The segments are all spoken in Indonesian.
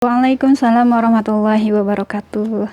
Waalaikumsalam warahmatullahi wabarakatuh.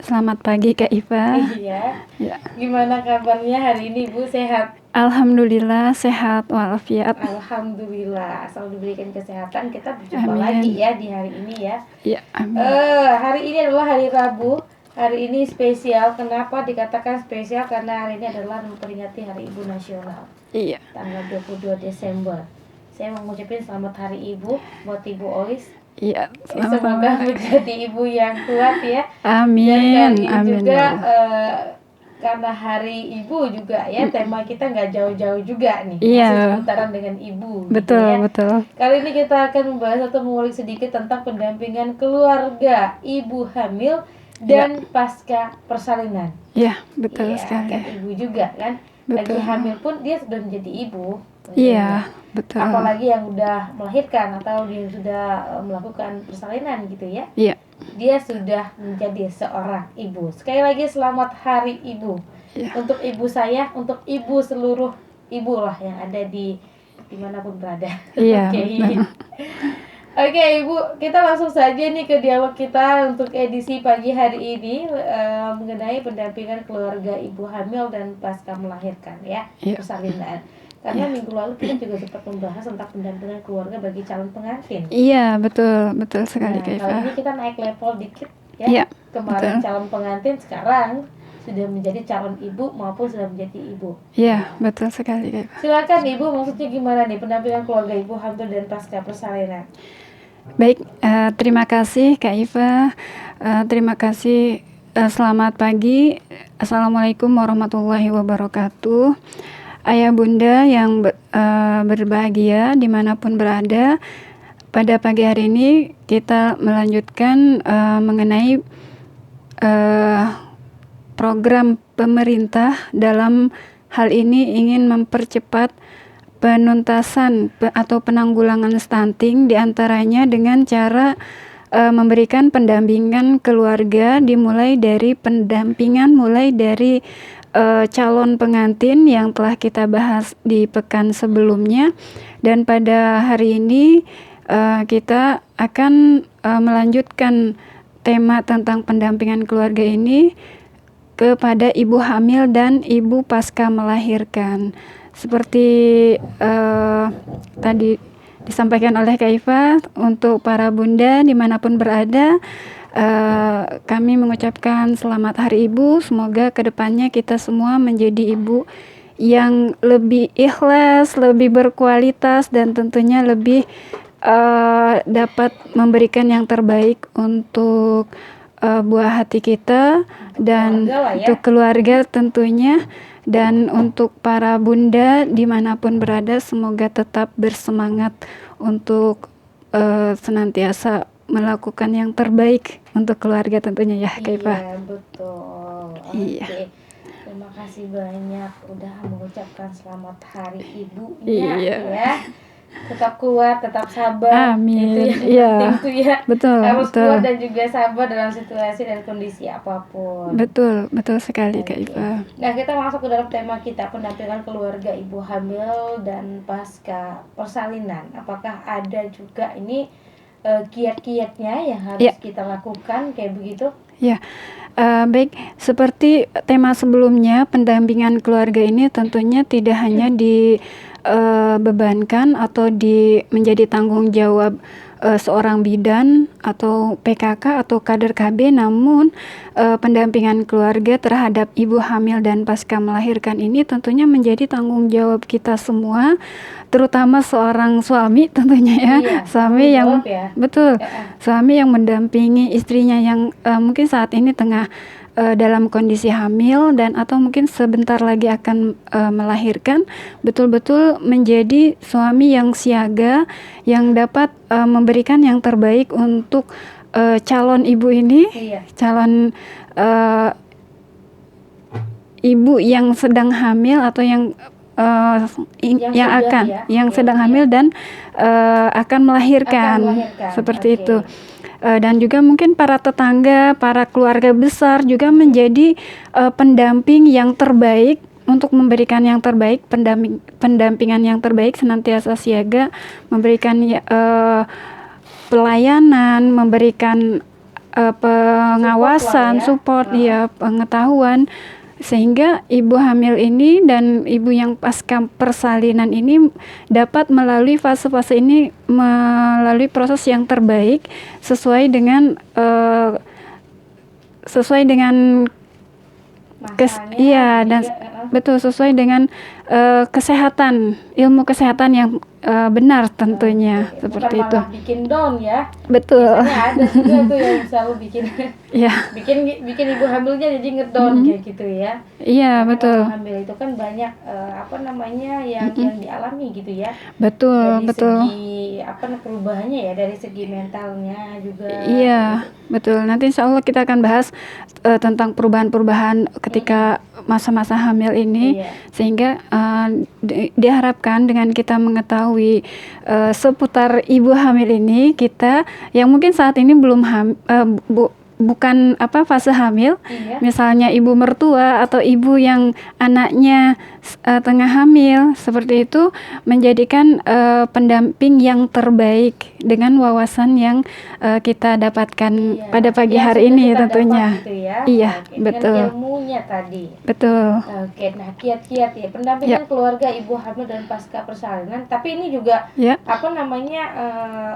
Selamat pagi Kak Iva. Iya. Ya. Gimana kabarnya hari ini, Bu? Sehat? Alhamdulillah sehat walafiat. Alhamdulillah, selalu diberikan kesehatan. Kita berjumpa Amin. lagi ya di hari ini ya. Ya, amin. Hari ini adalah hari Rabu. Hari ini spesial. Kenapa dikatakan spesial? Karena hari ini adalah memperingati Hari Ibu Nasional. Iya. Tanggal 22 Desember. Saya mau ngucapin selamat Hari Ibu buat Ibu Olis. Iya, Semoga menjadi ibu yang kuat ya. Amin. Dan Amin. juga karena hari ibu juga ya, tema kita nggak jauh-jauh juga nih. Iya. Masih seputaran dengan ibu. Betul, gitu ya. betul. Kali ini kita akan membahas atau mengulik sedikit tentang pendampingan keluarga ibu hamil dan pasca persalinan. Iya, betul Iya, sekali. kan ibu juga kan. Lagi Betul. hamil pun dia sudah menjadi ibu. Iya, betul. Apalagi yang udah melahirkan atau dia sudah melakukan persalinan gitu ya. Iya. Dia sudah menjadi seorang ibu. Sekali lagi selamat Hari Ibu. Iya. Untuk ibu saya, untuk ibu seluruh ibu lah yang ada di dimanapun berada. Iya. Oke, Ibu, kita langsung saja nih ke dialog kita untuk edisi pagi hari ini mengenai pendampingan keluarga ibu hamil dan pasca melahirkan ya, Iya. persalinan. Karena minggu lalu kita juga sempat membahas tentang pendampingan keluarga bagi calon pengantin. Iya, betul sekali Kak Kali Iva. ini kita naik level dikit ya. Iya, Kemarin betul. calon pengantin, sekarang sudah menjadi calon ibu maupun sudah menjadi ibu. Iya, betul sekali Kak Iva. Silakan Ibu, maksudnya gimana nih pendampingan keluarga ibu hamil dan pasca persalinan? Baik, terima kasih Kak Iva. Terima kasih. Selamat pagi. Assalamualaikum warahmatullahi wabarakatuh. Ayah bunda yang berbahagia dimanapun berada, pada pagi hari ini kita melanjutkan mengenai program pemerintah dalam hal ini ingin mempercepat penuntasan atau penanggulangan stunting, diantaranya dengan cara memberikan pendampingan keluarga, dimulai dari pendampingan mulai dari calon pengantin yang telah kita bahas di pekan sebelumnya, dan pada hari ini kita akan melanjutkan tema tentang pendampingan keluarga ini kepada ibu hamil dan ibu pasca melahirkan. Seperti tadi disampaikan oleh Kak Iva, untuk para bunda dimanapun berada, kami mengucapkan selamat Hari Ibu. Semoga kedepannya kita semua menjadi ibu yang lebih ikhlas, lebih berkualitas, dan tentunya lebih dapat memberikan yang terbaik untuk buah hati kita dan untuk keluarga tentunya. Dan untuk para bunda dimanapun berada, semoga tetap bersemangat untuk senantiasa melakukan yang terbaik untuk keluarga tentunya ya Kak Iva. Iya, betul. Iya. Oke. Terima kasih banyak udah mengucapkan selamat Hari Ibu Iya. ya. Tetap kuat, tetap sabar. Amin. Itu yang Iya. penting tuh ya. Betul. Harus betul. kuat dan juga sabar dalam situasi dan kondisi apapun. Betul sekali Kak Iva. Nah, kita masuk ke dalam tema kita, pendampingan keluarga ibu hamil dan pasca persalinan. Apakah ada juga ini kiat-kiatnya yang harus kita lakukan kayak begitu? Ya, baik. Seperti tema sebelumnya, pendampingan keluarga ini tentunya tidak hanya dibebankan atau menjadi tanggung jawab seorang bidan atau PKK atau kader KB, namun pendampingan keluarga terhadap ibu hamil dan pasca melahirkan ini tentunya menjadi tanggung jawab kita semua, terutama seorang suami tentunya ya. Iya, suami yang ya. Betul, suami yang mendampingi istrinya yang mungkin saat ini tengah dalam kondisi hamil dan atau mungkin sebentar lagi akan melahirkan, betul-betul menjadi suami yang siaga, yang dapat memberikan yang terbaik untuk calon ibu ini. Calon ibu yang sedang hamil atau yang sedang hamil dan akan melahirkan. Seperti itu. Dan juga mungkin para tetangga, para keluarga besar juga menjadi pendamping yang terbaik untuk memberikan yang terbaik, pendampingan yang terbaik, senantiasa siaga, memberikan pelayanan, memberikan pengawasan, support ya, pengetahuan, sehingga ibu hamil ini dan ibu yang pasca persalinan ini dapat melalui fase-fase ini melalui proses yang terbaik sesuai dengan iya, dan betul sesuai dengan kesehatan, ilmu kesehatan yang benar tentunya, seperti bukan itu. malah bikin down ya. Betul. Biasanya ada juga tuh yang selalu bikin Iya. bikin ibu hamilnya jadi ngedown kayak gitu ya. Iya, Karena betul. kalau hamil itu kan banyak yang dialami gitu ya. Betul, Dari betul. segi perubahannya ya, dari segi mentalnya juga. Iya, betul. Nanti insya Allah kita akan bahas tentang perubahan-perubahan ketika masa-masa hamil ini, Iya. sehingga diharapkan dengan kita mengetahui seputar ibu hamil ini, kita yang mungkin saat ini belum bukan fase hamil, Iya. misalnya ibu mertua atau ibu yang anaknya tengah hamil, seperti itu, menjadikan pendamping yang terbaik dengan wawasan yang kita dapatkan Iya. pada pagi Yang hari sudah ini kita tentunya. dapat gitu ya. Iya, Oke, betul. dengan ilmunya tadi. Betul. Oke, nah kiat-kiat ya pendampingan keluarga ibu hamil dan pasca persalinan. Tapi ini juga Ya.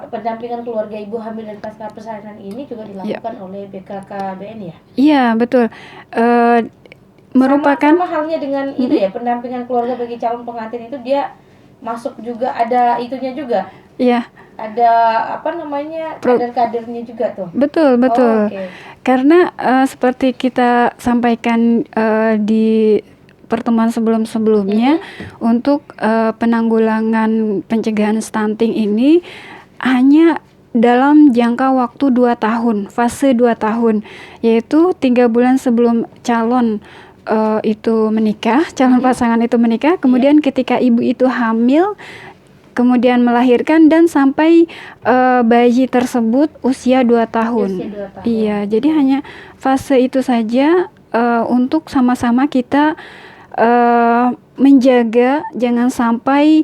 pendampingan keluarga ibu hamil dan pasca persalinan ini juga dilakukan oleh BKKBN ya. Iya, betul. Merupakan sama halnya dengan itu ya, pendampingan keluarga bagi calon pengantin itu dia masuk juga, ada itunya juga. Iya. Ada kader-kadernya juga tuh. Betul, betul. Oke. Karena seperti kita sampaikan di pertemuan sebelum-sebelumnya, untuk penanggulangan pencegahan stunting ini hanya dalam jangka waktu 2 tahun, fase 2 tahun, yaitu 3 bulan sebelum calon itu menikah, calon pasangan itu menikah, kemudian ketika ibu itu hamil, kemudian melahirkan, dan sampai bayi tersebut usia 2 tahun. Usia 2 tahun. Iya, jadi hanya fase itu saja untuk sama-sama kita menjaga jangan sampai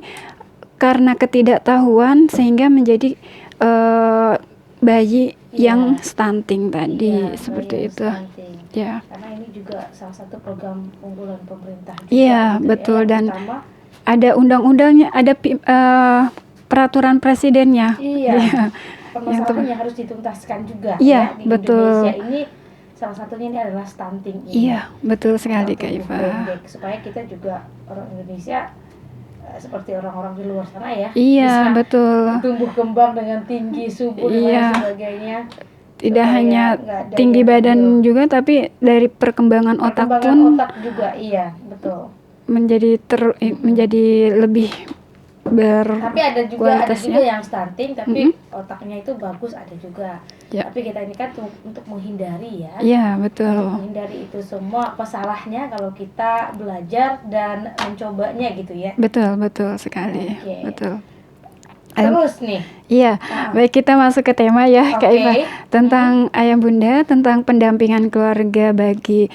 karena ketidaktahuan sehingga menjadi bayi yang stunting tadi, Iya, seperti bayi yang itu. stunting. Ya. Karena ini juga salah satu program unggulan pemerintah juga, Iya, gitu betul. ya, Dan pertama, ada undang-undangnya, ada peraturan presidennya. iya, Iya. permasalahan yang harus dituntaskan juga Iya, ya di betul. Indonesia ini. Salah satunya ini adalah stunting ini. Iya, betul sekali, Kak Tumbuh Iva. pendek, supaya kita juga orang Indonesia seperti orang-orang di luar sana ya, Iya, bisa betul. tumbuh kembang dengan tinggi, subur dan Iya. lain sebagainya. Tidak Supaya hanya nggak ada tinggi yang badan kecil. juga, tapi dari perkembangan otak Perkembangan pun otak juga, iya, betul. menjadi lebih Tapi ada juga berkualitasnya. yang stunting tapi otaknya itu bagus, ada juga. Ya. Tapi kita ini kan untuk menghindari ya. Iya, Untuk betul. menghindari itu semua, apa salahnya kalau kita belajar dan mencobanya gitu ya. Betul, betul sekali. Oke. Betul. Terus nih, Iya, baik, kita masuk ke tema ya, Kak Oke. Iva, tentang ayah bunda, tentang pendampingan keluarga bagi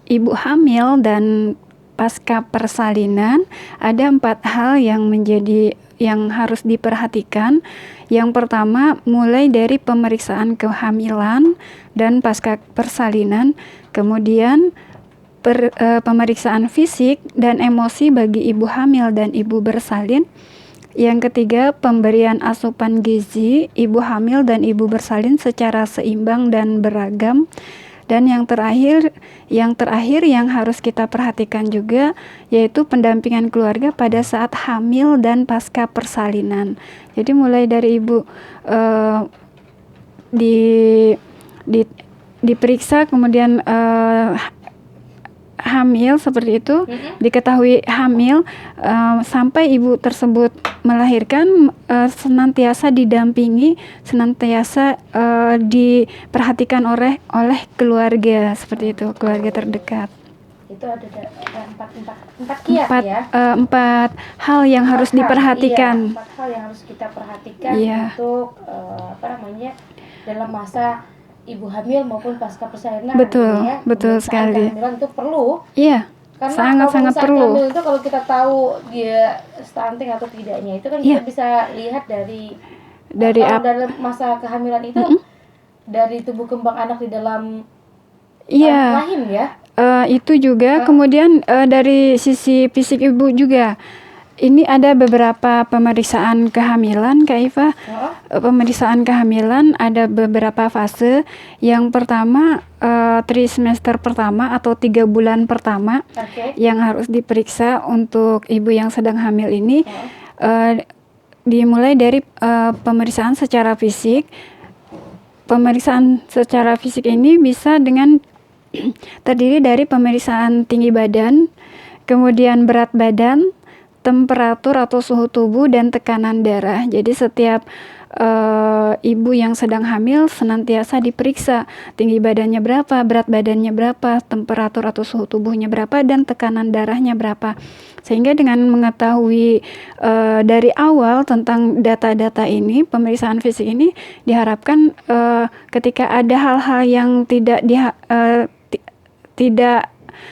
ibu hamil dan pasca persalinan. Ada 4 hal yang harus diperhatikan. Yang pertama, mulai dari pemeriksaan kehamilan dan pasca persalinan, kemudian pemeriksaan fisik dan emosi bagi ibu hamil dan ibu bersalin. Yang ketiga, pemberian asupan gizi ibu hamil dan ibu bersalin secara seimbang dan beragam. Dan yang terakhir yang harus kita perhatikan juga, yaitu pendampingan keluarga pada saat hamil dan pasca persalinan. Jadi mulai dari ibu diperiksa, kemudian hamil seperti itu, diketahui hamil, sampai ibu tersebut melahirkan, senantiasa didampingi, senantiasa diperhatikan oleh keluarga, seperti itu, keluarga terdekat. itu ada empat kiat ya. 4 hal yang harus diperhatikan. 4 hal yang harus kita perhatikan Iya. untuk dalam masa ibu hamil maupun pasca persalinan. Betul, gitu ya. betul Pemeriksaan sekali. kehamilan itu perlu. Iya, Karena sangat-sangat pemeriksaan perlu. kehamilan itu kalau kita tahu dia stunting atau tidaknya, itu kan Iya. kita bisa lihat dari Dari kalau dalam masa kehamilan itu dari tumbuh kembang anak di dalam iya, rahim ya. itu juga kemudian dari sisi fisik ibu juga. Ini ada beberapa pemeriksaan kehamilan, Kak Iva. Pemeriksaan kehamilan ada beberapa fase. Yang pertama trimester pertama atau 3 bulan pertama yang harus diperiksa untuk ibu yang sedang hamil ini. Dimulai dari pemeriksaan secara fisik. Pemeriksaan secara fisik ini bisa dengan terdiri dari pemeriksaan tinggi badan, kemudian berat badan, temperatur atau suhu tubuh, dan tekanan darah. Jadi setiap ibu yang sedang hamil senantiasa diperiksa tinggi badannya berapa, berat badannya berapa, temperatur atau suhu tubuhnya berapa, dan tekanan darahnya berapa. Sehingga dengan mengetahui dari awal tentang data-data ini, pemeriksaan fisik ini diharapkan ketika ada hal-hal yang tidak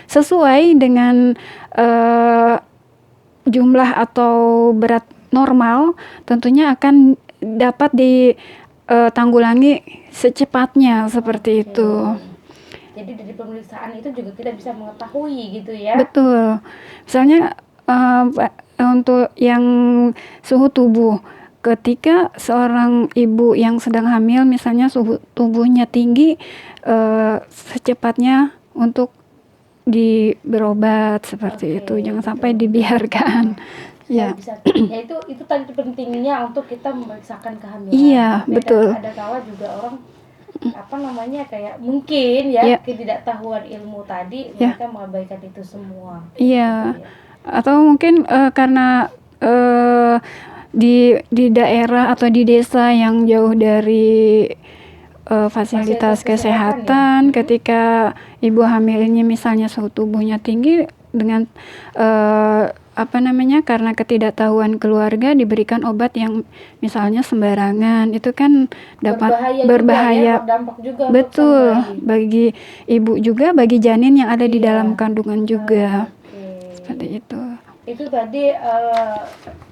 sesuai dengan jumlah atau berat normal, tentunya akan dapat ditanggulangi secepatnya seperti itu. Jadi dari pemeriksaan itu juga tidak bisa mengetahui gitu ya. Betul. Misalnya untuk yang suhu tubuh, ketika seorang ibu yang sedang hamil misalnya suhu tubuhnya tinggi, secepatnya untuk berobat seperti itu, jangan sampai dibiarkan. Ya. Itu tadi pentingnya untuk kita memeriksakan kehamilan. Iya, betul. Ada kala juga orang kayak mungkin ya ketidaktahuan ilmu tadi mereka mengabaikan itu semua. Iya. Gitu ya. Atau mungkin karena di daerah atau di desa yang jauh dari fasilitas kesehatan, ketika ibu hamil ini misalnya suhu tubuhnya tinggi, dengan karena ketidaktahuan keluarga diberikan obat yang misalnya sembarangan, itu kan dapat berbahaya juga betul bagi ibu juga, bagi janin yang ada di dalam kandungan juga. Seperti itu. Itu tadi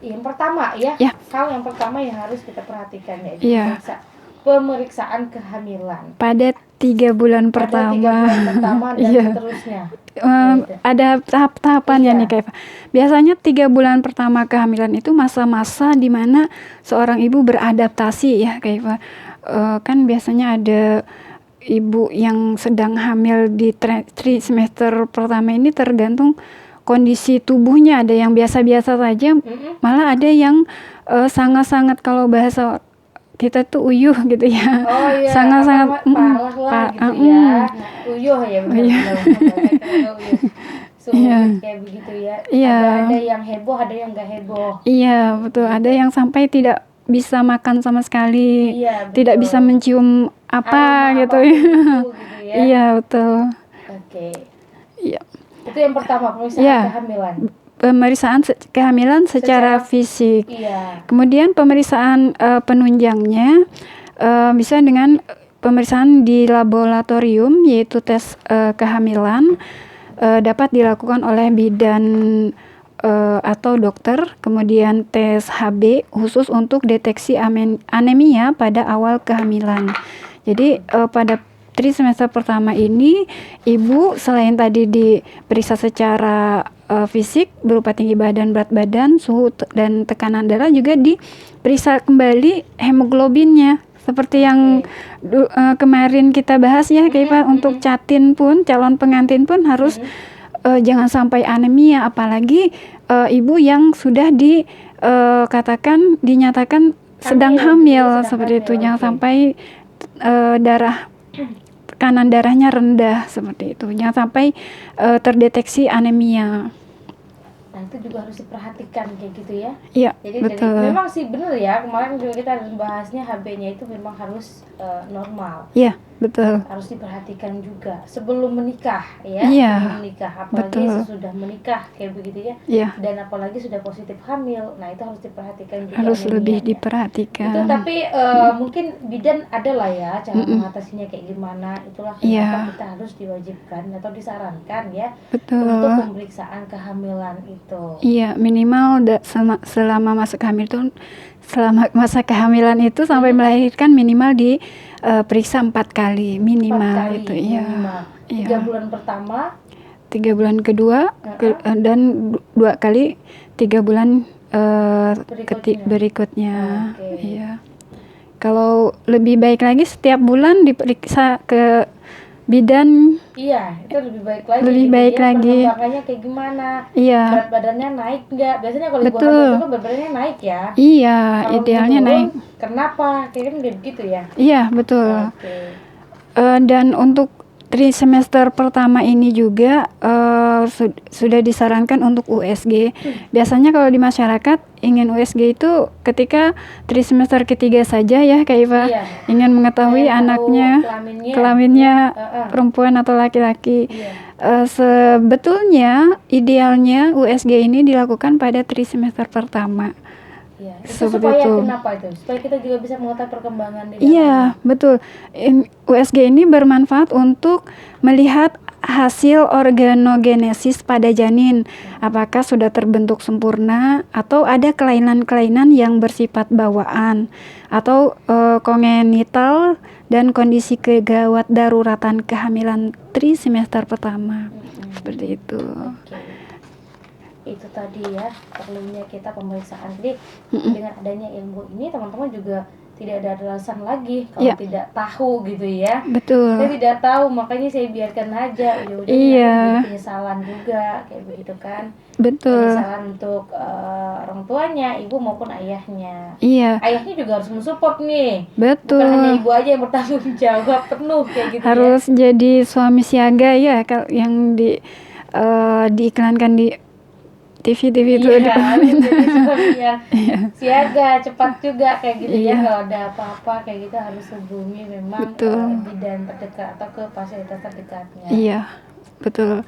yang pertama ya. Hal yang pertama yang harus kita perhatikan yaitu pemeriksaan kehamilan pada 3 bulan pertama dan seterusnya. Ada tahap-tahapannya nih Kak Eva. Biasanya 3 bulan pertama kehamilan itu masa-masa di mana seorang ibu beradaptasi ya Kak Eva. Kan biasanya ada ibu yang sedang hamil di trimester pertama ini tergantung kondisi tubuhnya, ada yang biasa-biasa saja, malah ada yang sangat-sangat, kalau bahasa kita tuh uyuh gitu ya. Sangat-sangat parah lah gitu ya. Uyuh ya benar-benar. Kayak begitu ya. Ada yang heboh, ada yang enggak heboh. Iya, betul. Ada yang sampai tidak bisa makan sama sekali. Tidak bisa mencium apa gitu ya. Iya, betul. Iya. Itu yang pertama, pemeriksaan kehamilan. Pemeriksaan kehamilan secara fisik. Kemudian pemeriksaan penunjangnya bisa dengan pemeriksaan di laboratorium, yaitu tes kehamilan, dapat dilakukan oleh bidan atau dokter. Kemudian tes HB khusus untuk deteksi anemia pada awal kehamilan. Jadi pada trimester pertama ini ibu selain tadi diperiksa secara fisik berupa tinggi badan, berat badan, suhu dan tekanan darah, juga diperiksa kembali hemoglobinnya seperti yang kemarin kita bahas ya Kak, untuk calon pengantin pun harus jangan sampai anemia, apalagi ibu yang sudah dinyatakan sedang hamil seperti itu, jangan sampai tekanan darahnya rendah seperti itu, jangan sampai terdeteksi anemia. Nah itu juga harus diperhatikan kayak gitu ya. Iya, jadi betul. Memang sih benar ya, kemarin juga kita bahasnya HB-nya itu memang harus normal. Iya. betul. harus diperhatikan juga sebelum menikah ya. Iya, Sebelum menikah, apalagi betul. sesudah menikah kayak begitu ya. Iya, Dan apalagi sudah positif hamil, nah itu harus diperhatikan juga harus lebih anemianya. Itu diperhatikan. tapi mungkin bidan ada lah ya cara Mm-mm. mengatasinya kayak gimana. Itulah Iya, kenapa kita harus diwajibkan atau disarankan ya betul. untuk pemeriksaan kehamilan itu. Iya, minimal selama masa kehamilan itu sampai melahirkan minimal diperiksa 4 kali 4 mini-mal kali itu. Iya, minimal. 3 iya. bulan pertama, 3 bulan kedua dan 2 kali 3 bulan berikutnya. Oke. Iya. Kalau lebih baik lagi setiap bulan diperiksa ke bidan. Iya, itu lebih baik lagi. Lebih gitu baik ya. lagi. Perkembangannya kayak gimana? Iya. Berat badannya naik nggak? Biasanya kalau ibu Betul. hamil itu kan berat badannya naik ya. Iya, Kalau idealnya menurun, naik. Kenapa? Kayak kan begitu ya. Iya, betul. Oke. Dan untuk trimester pertama ini juga sudah disarankan untuk USG. Biasanya kalau di masyarakat ingin USG itu ketika trimester ketiga saja ya Kak Iva. Iya. Ingin mengetahui Tahu anaknya kelaminnya perempuan atau laki-laki. Iya. Sebetulnya idealnya USG ini dilakukan pada trimester pertama. Iya. Itu Seperti supaya itu. kenapa itu? Supaya kita juga bisa mengetahui perkembangan di Iya, betul. USG ini bermanfaat untuk melihat hasil organogenesis pada janin. Apakah sudah terbentuk sempurna atau ada kelainan-kelainan yang bersifat bawaan atau kongenital dan kondisi kegawat daruratan kehamilan trimester pertama. Seperti itu. Oke. Itu tadi ya perlunya kita pemeriksaan. Jadi dengan adanya ilmu ini teman-teman juga tidak ada alasan lagi kalau tidak tahu gitu ya. Betul. Saya tidak tahu, makanya saya biarkan aja. Ujung-ujungnya penyesalan juga kayak begitu kan. Betul. Penyesalan untuk orang tuanya, ibu maupun ayahnya. Iya. Ayahnya juga harus mensupport nih. Betul. Bukan hanya ibu aja yang bertanggung jawab penuh kayak gitu. Harus jadi suami siaga ya yang diiklankan di TV itu. Iya, jadi suami yang siaga, cepat juga kayak gitu ya. Kalau ada apa-apa kayak gitu harus hubungi memang bidan terdekat atau ke fasilitas terdekatnya. Iya, betul.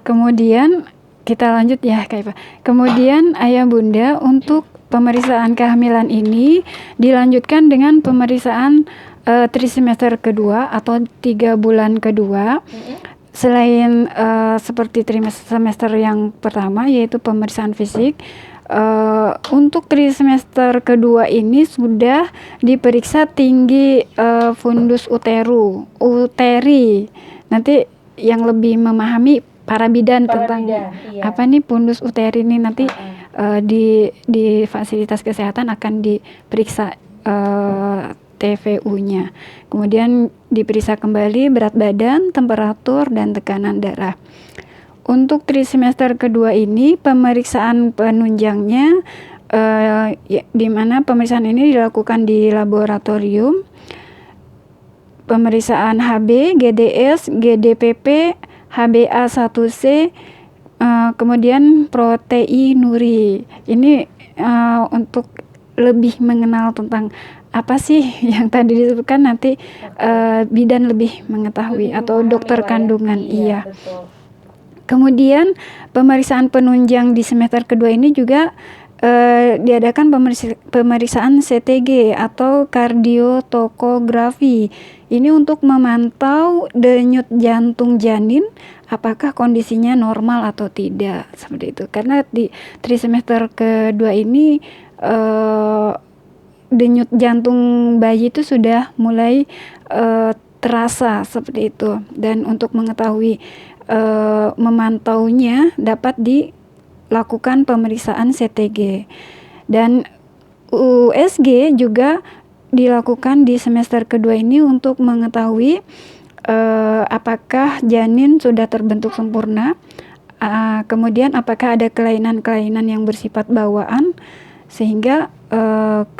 Kemudian kita lanjut ya Kak Iva. Kemudian ayah bunda untuk pemeriksaan kehamilan ini dilanjutkan dengan pemeriksaan trimester kedua atau 3 bulan kedua. Selain seperti trimester yang pertama yaitu pemeriksaan fisik, untuk trimester kedua ini sudah diperiksa tinggi fundus uteri. Nanti yang lebih memahami para bidan tentang apa nih fundus uteri ini nanti di fasilitas kesehatan akan diperiksa TVU-nya. Kemudian diperiksa kembali berat badan, temperatur, dan tekanan darah. Untuk trimester kedua ini pemeriksaan penunjangnya di mana pemeriksaan ini dilakukan di laboratorium. Pemeriksaan HB, GDS, GDPP, HbA1c, kemudian proteinuri. Ini untuk lebih mengenal tentang apa sih yang tadi disebutkan, nanti bidan lebih mengetahui atau dokter kandungan. Iya. Betul. Kemudian pemeriksaan penunjang di semester kedua ini juga diadakan pemeriksaan CTG atau kardiotokografi. Ini untuk memantau denyut jantung janin apakah kondisinya normal atau tidak, seperti itu. Karena di trimester kedua ini denyut jantung bayi itu sudah mulai terasa seperti itu, dan untuk mengetahui memantaunya dapat dilakukan pemeriksaan CTG, dan USG juga dilakukan di semester kedua ini untuk mengetahui apakah janin sudah terbentuk sempurna, kemudian apakah ada kelainan-kelainan yang bersifat bawaan, sehingga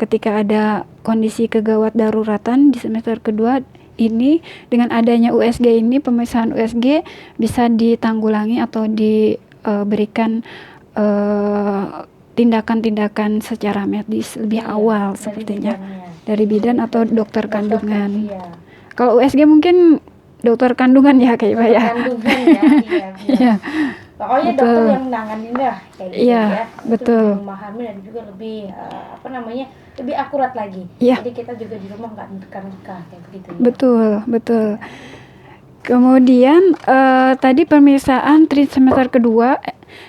ketika ada kondisi kegawat daruratan di semester kedua ini, dengan adanya USG ini, pemeriksaan USG bisa ditanggulangi atau diberikan tindakan-tindakan secara medis lebih awal, sepertinya dari bidan atau dokter kandungan. Kalau USG mungkin dokter kandungan ya kayak Ibu ya. Kandungan ya, iya. Iya. Pokoknya Betul. dokter yang menangani lah kayak gitu Iya, ya. Itu betul. lebih memahami dan juga lebih lebih akurat lagi. Iya. Jadi kita juga di rumah nggak neka-neka kayak begitu ya. Betul, betul. Kemudian tadi pemeriksaan semester kedua